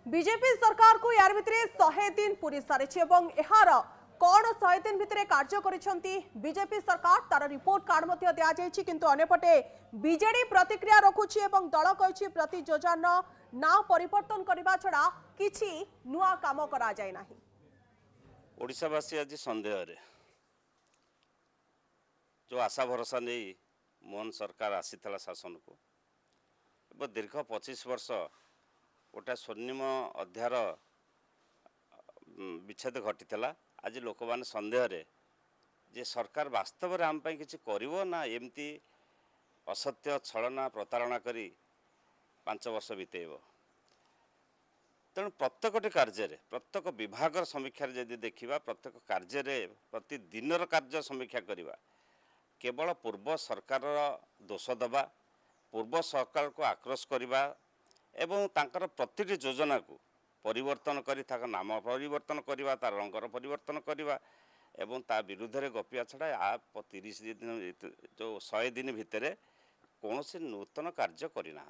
BJP सरकार को यार भितर 100 दिन पूरी सारी और यार कौन 100 दिन भितर कार्य बीजेपी सरकार तार रिपोर्ट कार्ड दि जाए किंतु अन्यपटे बीजेडी प्रतिक्रिया रखुची दल कही प्रति योजना ना परिवर्तन करने छड़ा किसी नुआ काम करा जाए ना। ओडिशावासी आज संदेह जो आशा भरोसा नहीं मोहन सरकार आसीला शासन को दीर्घ 25 वर्ष गोटे स्वर्णिम अध्यायर विच्छेद घटी आज लोक मैंने संदेह जे सरकार वास्तव में आम किसी कर ना एमती असत्य छलना प्रतारणा करी 5 वर्ष बीतेब। तेणु प्रत्येक कार्य प्रत्येक विभाग समीक्षा जदि देखा प्रत्येक कार्य प्रतिदिन कार्य समीक्षा करवा केवल पूर्व सरकार दोष दबा पूर्व सरकार को आक्रोश करवा एवं तांकर प्रतिटी योजना को परिवर्तन करी नाम परिवर्तन करवा तार रंगर परिवर्तन करवा एवं ता विरुद्ध रे गपिया छड़ा आप 30 दिन जो 100 दिन भितर कौन से नूतन कार्य करना।